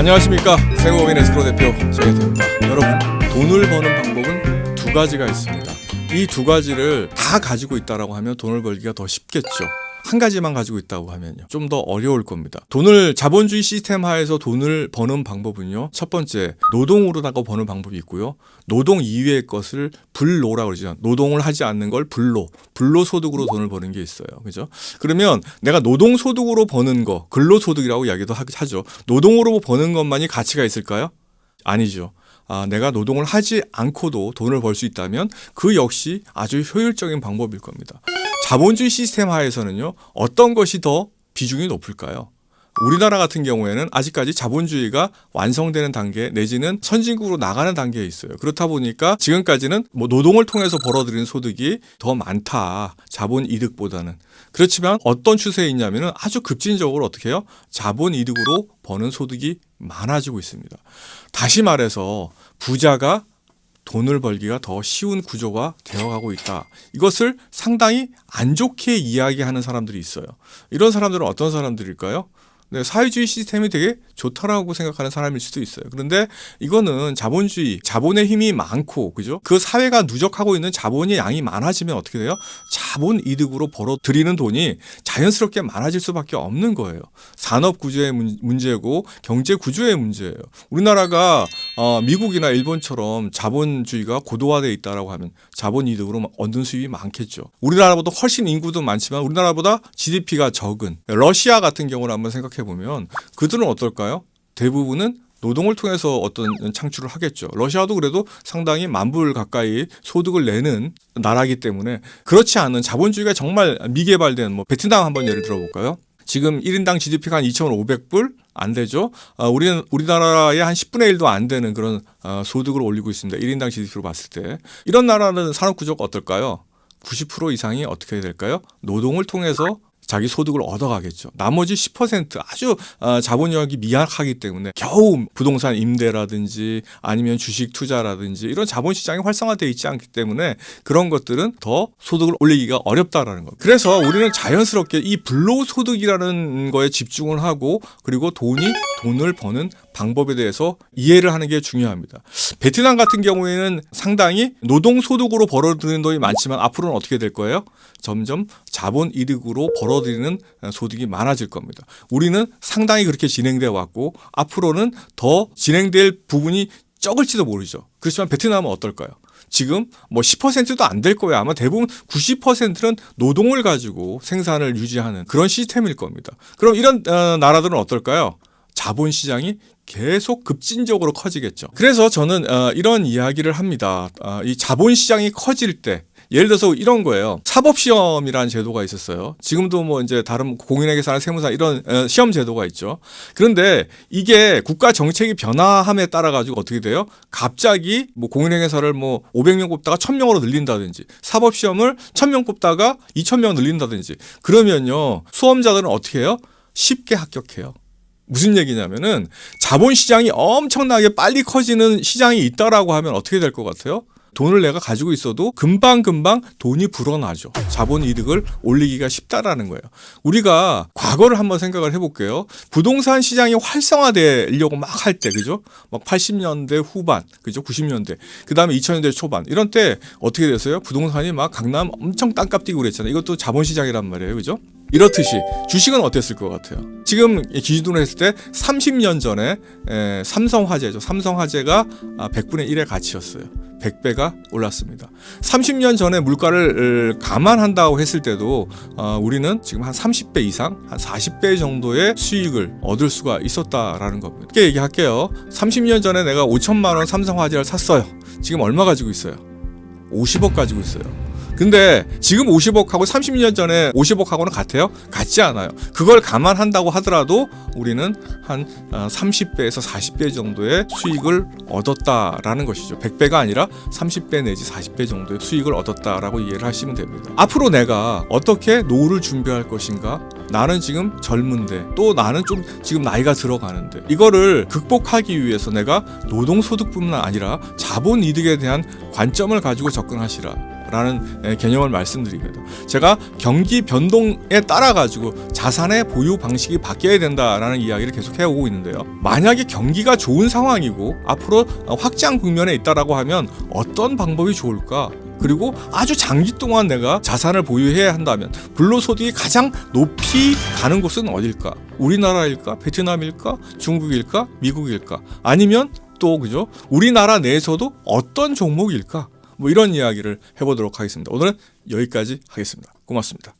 안녕하십니까. 세무법인 에스크로 대표 정혜태입니다. 여러분, 돈을 버는 방법은 두 가지가 있습니다. 이 두 가지를 다 가지고 있다라고 하면 돈을 벌기가 더 쉽겠죠. 한 가지만 가지고 있다고 하면요, 좀 더 어려울 겁니다. 자본주의 시스템 하에서 돈을 버는 방법은요, 첫 번째, 노동으로다가 버는 방법이 있고요. 노동 이외의 것을 불노라고 그러죠. 노동을 하지 않는 걸 불로소득으로 돈을 버는 게 있어요. 그죠? 그러면 내가 노동소득으로 버는 거, 근로소득이라고 이야기도 하죠. 노동으로 버는 것만이 가치가 있을까요? 아니죠. 내가 노동을 하지 않고도 돈을 벌 수 있다면 그 역시 아주 효율적인 방법일 겁니다. 자본주의 시스템 하에서는요, 어떤 것이 더 비중이 높을까요? 우리나라 같은 경우에는 아직까지 자본주의가 완성되는 단계 내지는 선진국으로 나가는 단계에 있어요. 그렇다 보니까 지금까지는 노동을 통해서 벌어들이는 소득이 더 많다, 자본 이득보다는. 그렇지만 어떤 추세에 있냐면은 아주 급진적으로 어떻게 해요? 자본 이득으로 버는 소득이 많아지고 있습니다. 다시 말해서 부자가 돈을 벌기가 더 쉬운 구조가 되어가고 있다. 이것을 상당히 안 좋게 이야기하는 사람들이 있어요. 이런 사람들은 어떤 사람들일까요? 네, 사회주의 시스템이 되게 좋다라고 생각하는 사람일 수도 있어요. 그런데 이거는 자본주의, 자본의 힘이 많고, 그죠? 그 사회가 누적하고 있는 자본의 양이 많아지면 어떻게 돼요? 자본 이득으로 벌어들이는 돈이 자연스럽게 많아질 수밖에 없는 거예요. 산업 구조의 문제고 경제 구조의 문제예요. 우리나라가 미국이나 일본처럼 자본주의가 고도화되어 있다라고 하면 자본 이득으로 얻는 수입이 많겠죠. 우리나라보다 훨씬 인구도 많지만 우리나라보다 GDP가 적은 러시아 같은 경우를 한번 생각해 보면 그들은 어떨까요? 대부분은 노동을 통해서 어떤 창출을 하겠죠. 러시아도 그래도 상당히 10,000불 가까이 소득을 내는 나라이기 때문에 그렇지 않은 자본주의가 정말 미개발된 베트남 한번 예를 들어볼까요? 지금 1인당 GDP가 한 2,500불 안 되죠. 우리나라의 한 10분의 1도 안 되는 그런 소득을 올리고 있습니다. 1인당 GDP로 봤을 때. 이런 나라는 산업 구조가 어떨까요? 90% 이상이 어떻게 될까요? 노동을 통해서 자기 소득을 얻어가겠죠. 나머지 10% 아주 자본력이 미약하기 때문에 겨우 부동산 임대라든지 아니면 주식 투자라든지 이런 자본시장이 활성화되어 있지 않기 때문에 그런 것들은 더 소득을 올리기가 어렵다라는 것. 그래서 우리는 자연스럽게 이 불로소득이라는 거에 집중을 하고 그리고 돈을 버는 방법에 대해서 이해를 하는 게 중요합니다. 베트남 같은 경우에는 상당히 노동소득으로 벌어들이는 돈이 많지만 앞으로는 어떻게 될 거예요? 점점 자본 이득으로 벌어들이는 소득이 많아질 겁니다. 우리는 상당히 그렇게 진행되어 왔고 앞으로는 더 진행될 부분이 적을지도 모르죠. 그렇지만 베트남은 어떨까요? 지금 10%도 안 될 거예요. 아마 대부분 90%는 노동을 가지고 생산을 유지하는 그런 시스템일 겁니다. 그럼 이런 나라들은 어떨까요? 자본시장이 계속 급진적으로 커지겠죠. 그래서 저는 이런 이야기를 합니다. 이 자본시장이 커질 때 예를 들어서 이런 거예요. 사법시험이라는 제도가 있었어요. 지금도 이제 다른 공인회계사 하는 세무사 이런 시험 제도가 있죠. 그런데 이게 국가 정책이 변화함에 따라 가지고 어떻게 돼요? 갑자기 공인회계사를 500명 뽑다가 1,000명으로 늘린다든지 사법시험을 1,000명 뽑다가 2,000명 늘린다든지 그러면요, 수험자들은 어떻게 해요? 쉽게 합격해요. 무슨 얘기냐면은 자본시장이 엄청나게 빨리 커지는 시장이 있다라고 하면 어떻게 될 것 같아요? 돈을 내가 가지고 있어도 금방금방 돈이 불어나죠. 자본 이득을 올리기가 쉽다라는 거예요. 우리가 과거를 한번 생각을 해볼게요. 부동산 시장이 활성화되려고 막 할 때, 그죠? 80년대 후반, 그죠? 90년대, 그 다음에 2000년대 초반 이런 때 어떻게 됐어요? 부동산이 막 강남 엄청 땅값 뛰고 그랬잖아요. 이것도 자본시장이란 말이에요, 그죠? 이렇듯이 주식은 어땠을 것 같아요? 지금 기준으로 했을 때 30년 전에 삼성화재죠. 삼성화재가 100분의 1의 가치였어요. 100배가 올랐습니다. 30년 전에 물가를 감안한다고 했을 때도 우리는 지금 한 30배 이상, 한 40배 정도의 수익을 얻을 수가 있었다라는 겁니다. 이렇게 얘기할게요. 30년 전에 내가 5천만 원 삼성화재를 샀어요. 지금 얼마 가지고 있어요? 50억 가지고 있어요. 근데 지금 50억하고 30년 전에 50억하고는 같아요? 같지 않아요. 그걸 감안한다고 하더라도 우리는 한 30배에서 40배 정도의 수익을 얻었다라는 것이죠. 100배가 아니라 30배 내지 40배 정도의 수익을 얻었다라고 이해를 하시면 됩니다. 앞으로 내가 어떻게 노후를 준비할 것인가? 나는 지금 젊은데 또 나는 좀 지금 나이가 들어가는데 이거를 극복하기 위해서 내가 노동소득뿐만 아니라 자본이득에 대한 관점을 가지고 접근하시라. 있다라는 개념을 말씀드립니다. 제가 경기 변동에 따라 가지고 자산의 보유 방식이 바뀌어야 된다라는 이야기를 계속 해오고 있는데요. 만약에 경기가 좋은 상황이고 앞으로 확장 국면에 있다라고 하면 어떤 방법이 좋을까? 그리고 아주 장기 동안 내가 자산을 보유해야 한다면 불로소득이 가장 높이 가는 곳은 어딜까? 우리나라일까? 베트남일까? 중국일까? 미국일까? 아니면 또 그죠? 우리나라 내에서도 어떤 종목일까? 뭐 이런 이야기를 해보도록 하겠습니다. 오늘은 여기까지 하겠습니다. 고맙습니다.